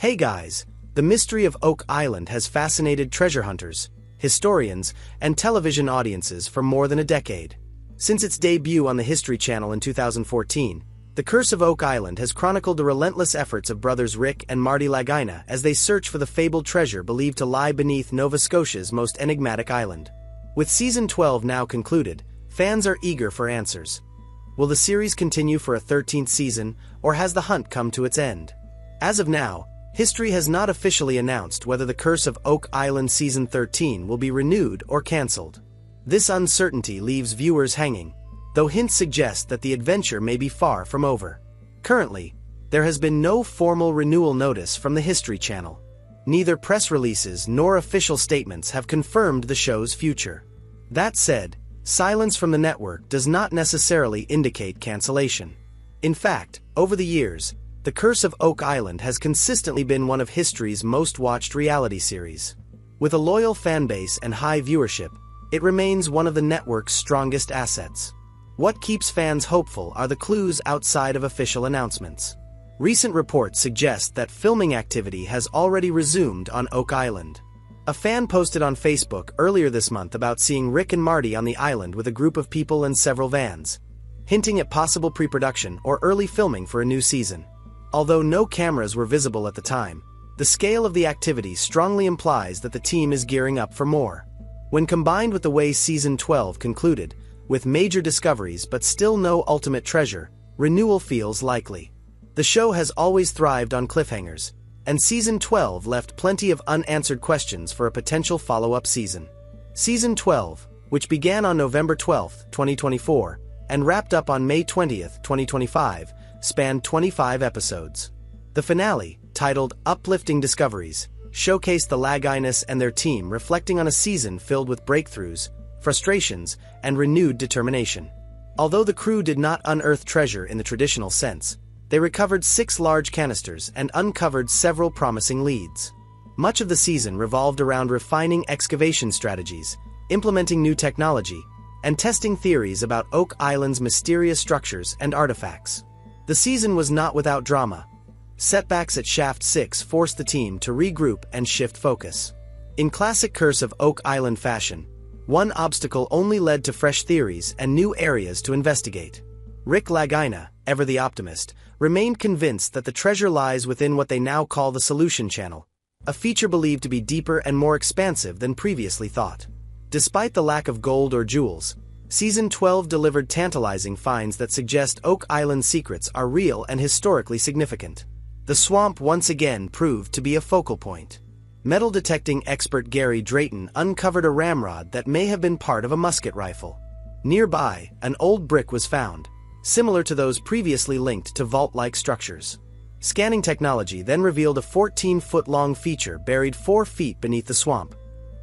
Hey guys, the mystery of Oak Island has fascinated treasure hunters, historians, and television audiences for more than a decade. Since its debut on the History Channel in 2014, The Curse of Oak Island has chronicled the relentless efforts of brothers Rick and Marty Lagina as they search for the fabled treasure believed to lie beneath Nova Scotia's most enigmatic island. With Season 12 now concluded, fans are eager for answers. Will the series continue for a 13th season, or has the hunt come to its end? As of now, history has not officially announced whether The Curse of Oak Island Season 13 will be renewed or cancelled. This uncertainty leaves viewers hanging, though hints suggest that the adventure may be far from over. Currently, there has been no formal renewal notice from the History Channel. Neither press releases nor official statements have confirmed the show's future. That said, silence from the network does not necessarily indicate cancellation. In fact, over the years, The Curse of Oak Island has consistently been one of history's most watched reality series. With a loyal fanbase and high viewership, it remains one of the network's strongest assets. What keeps fans hopeful are the clues outside of official announcements. Recent reports suggest that filming activity has already resumed on Oak Island. A fan posted on Facebook earlier this month about seeing Rick and Marty on the island with a group of people and several vans, hinting at possible pre-production or early filming for a new season. Although no cameras were visible at the time, the scale of the activity strongly implies that the team is gearing up for more. When combined with the way Season 12 concluded, with major discoveries but still no ultimate treasure, renewal feels likely. The show has always thrived on cliffhangers, and Season 12 left plenty of unanswered questions for a potential follow-up season. Season 12, which began on November 12, 2024, and wrapped up on May 20, 2025, spanned 25 episodes. The finale, titled Uplifting Discoveries, showcased the Laginas and their team reflecting on a season filled with breakthroughs, frustrations, and renewed determination. Although the crew did not unearth treasure in the traditional sense, they recovered 6 large canisters and uncovered several promising leads. Much of the season revolved around refining excavation strategies, implementing new technology, and testing theories about Oak Island's mysterious structures and artifacts. The season was not without drama. Setbacks at Shaft 6 forced the team to regroup and shift focus. In classic Curse of Oak Island fashion, one obstacle only led to fresh theories and new areas to investigate. Rick Lagina, ever the optimist, remained convinced that the treasure lies within what they now call the Solution Channel, a feature believed to be deeper and more expansive than previously thought. Despite the lack of gold or jewels, Season 12 delivered tantalizing finds that suggest Oak Island's secrets are real and historically significant. The swamp once again proved to be a focal point. Metal detecting expert Gary Drayton uncovered a ramrod that may have been part of a musket rifle. Nearby, an old brick was found, similar to those previously linked to vault-like structures. Scanning technology then revealed a 14-foot-long feature buried 4 feet beneath the swamp,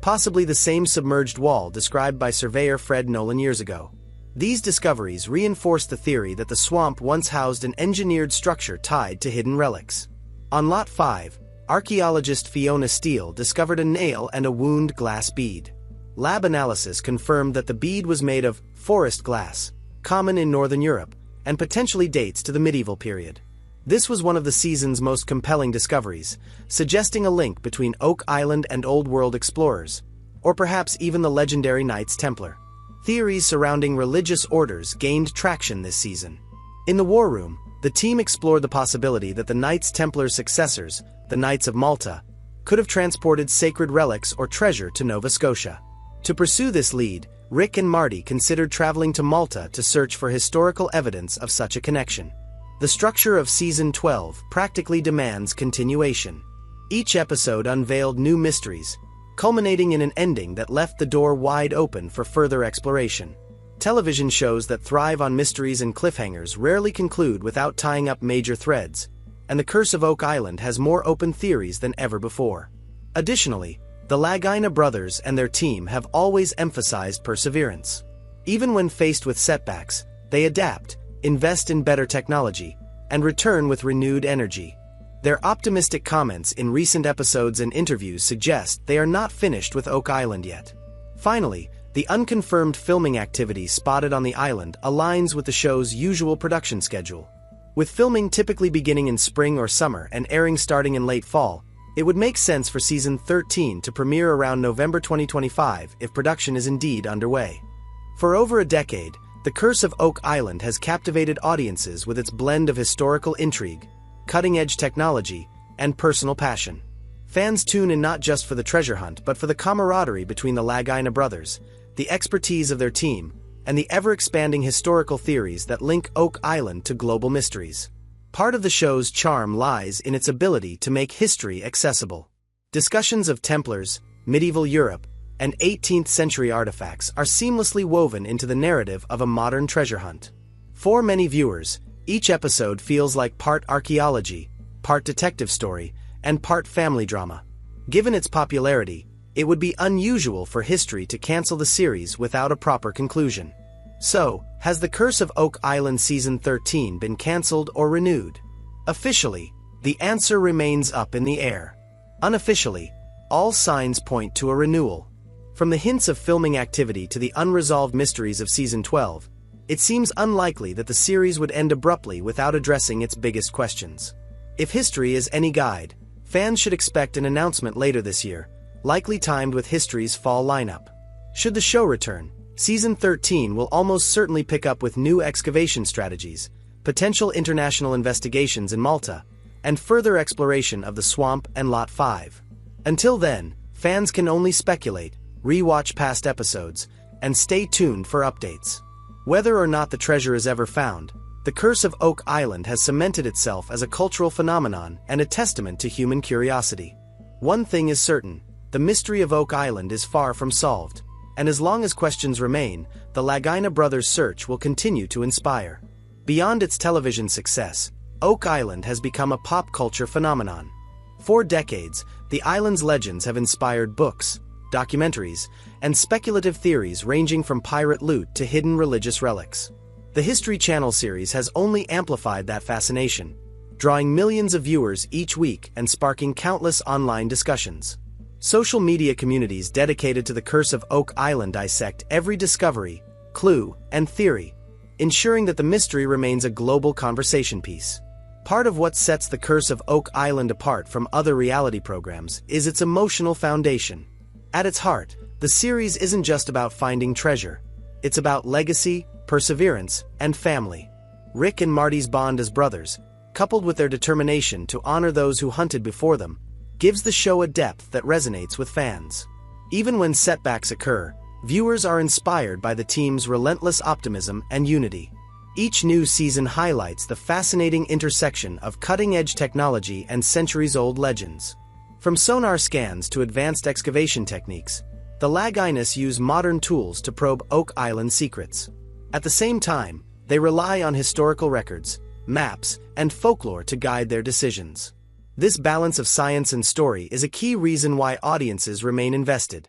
possibly the same submerged wall described by surveyor Fred Nolan years ago. These discoveries reinforced the theory that the swamp once housed an engineered structure tied to hidden relics. On Lot 5, archaeologist Fiona Steele discovered a nail and a wound glass bead. Lab analysis confirmed that the bead was made of forest glass, common in Northern Europe, and potentially dates to the medieval period. This was one of the season's most compelling discoveries, suggesting a link between Oak Island and Old World explorers, or perhaps even the legendary Knights Templar. Theories surrounding religious orders gained traction this season. In the War Room, the team explored the possibility that the Knights Templar's successors, the Knights of Malta, could have transported sacred relics or treasure to Nova Scotia. To pursue this lead, Rick and Marty considered traveling to Malta to search for historical evidence of such a connection. The structure of Season 12 practically demands continuation. Each episode unveiled new mysteries, culminating in an ending that left the door wide open for further exploration. Television shows that thrive on mysteries and cliffhangers rarely conclude without tying up major threads, and The Curse of Oak Island has more open theories than ever before. Additionally, the Lagina brothers and their team have always emphasized perseverance. Even when faced with setbacks, they adapt, invest in better technology, and return with renewed energy. Their optimistic comments in recent episodes and interviews suggest they are not finished with Oak Island yet. Finally, the unconfirmed filming activity spotted on the island aligns with the show's usual production schedule. With filming typically beginning in spring or summer and airing starting in late fall, it would make sense for Season 13 to premiere around November 2025 if production is indeed underway. For over a decade, The Curse of Oak Island has captivated audiences with its blend of historical intrigue, cutting-edge technology, and personal passion. Fans tune in not just for the treasure hunt but for the camaraderie between the Lagina brothers, the expertise of their team, and the ever-expanding historical theories that link Oak Island to global mysteries. Part of the show's charm lies in its ability to make history accessible. Discussions of Templars, medieval Europe, and 18th-century artifacts are seamlessly woven into the narrative of a modern treasure hunt. For many viewers, each episode feels like part archaeology, part detective story, and part family drama. Given its popularity, it would be unusual for history to cancel the series without a proper conclusion. So, has The Curse of Oak Island Season 13 been cancelled or renewed? Officially, the answer remains up in the air. Unofficially, all signs point to a renewal. From the hints of filming activity to the unresolved mysteries of Season 12, it seems unlikely that the series would end abruptly without addressing its biggest questions. If history is any guide, fans should expect an announcement later this year, likely timed with history's fall lineup. Should the show return, Season 13 will almost certainly pick up with new excavation strategies, potential international investigations in Malta, and further exploration of the swamp and Lot 5. Until then, fans can only speculate, re-watch past episodes, and stay tuned for updates. Whether or not the treasure is ever found, The Curse of Oak Island has cemented itself as a cultural phenomenon and a testament to human curiosity. One thing is certain, the mystery of Oak Island is far from solved, and as long as questions remain, the Lagina brothers' search will continue to inspire. Beyond its television success, Oak Island has become a pop culture phenomenon. For decades, the island's legends have inspired books, documentaries, and speculative theories ranging from pirate loot to hidden religious relics. The History Channel series has only amplified that fascination, drawing millions of viewers each week and sparking countless online discussions. Social media communities dedicated to The Curse of Oak Island dissect every discovery, clue, and theory, ensuring that the mystery remains a global conversation piece. Part of what sets The Curse of Oak Island apart from other reality programs is its emotional foundation. At its heart, the series isn't just about finding treasure. It's about legacy, perseverance, and family. Rick and Marty's bond as brothers, coupled with their determination to honor those who hunted before them, gives the show a depth that resonates with fans. Even when setbacks occur, viewers are inspired by the team's relentless optimism and unity. Each new season highlights the fascinating intersection of cutting-edge technology and centuries-old legends. From sonar scans to advanced excavation techniques, the Laginas use modern tools to probe Oak Island secrets. At the same time, they rely on historical records, maps, and folklore to guide their decisions. This balance of science and story is a key reason why audiences remain invested.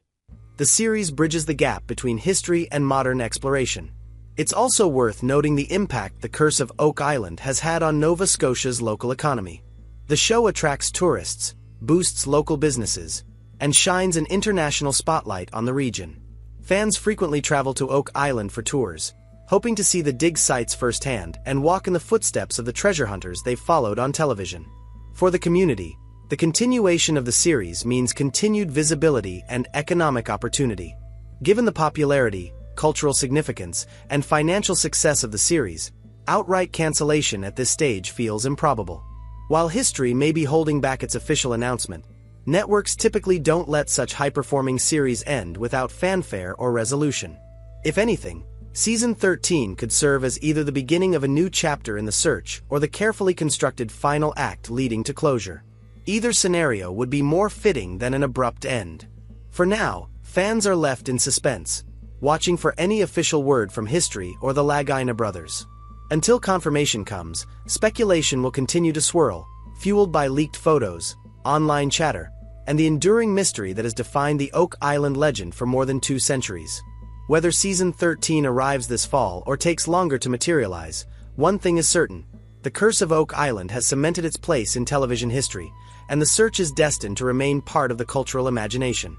The series bridges the gap between history and modern exploration. It's also worth noting the impact The Curse of Oak Island has had on Nova Scotia's local economy. The show attracts tourists, boosts local businesses, and shines an international spotlight on the region. Fans frequently travel to Oak Island for tours, hoping to see the dig sites firsthand and walk in the footsteps of the treasure hunters they've followed on television. For the community, the continuation of the series means continued visibility and economic opportunity. Given the popularity, cultural significance, and financial success of the series, outright cancellation at this stage feels improbable. While history may be holding back its official announcement, networks typically don't let such high-performing series end without fanfare or resolution. If anything, Season 13 could serve as either the beginning of a new chapter in the search or the carefully constructed final act leading to closure. Either scenario would be more fitting than an abrupt end. For now, fans are left in suspense, watching for any official word from history or the Lagina brothers. Until confirmation comes, speculation will continue to swirl, fueled by leaked photos, online chatter, and the enduring mystery that has defined the Oak Island legend for more than 2 centuries. Whether Season 13 arrives this fall or takes longer to materialize, one thing is certain: The Curse of Oak Island has cemented its place in television history, and the search is destined to remain part of the cultural imagination.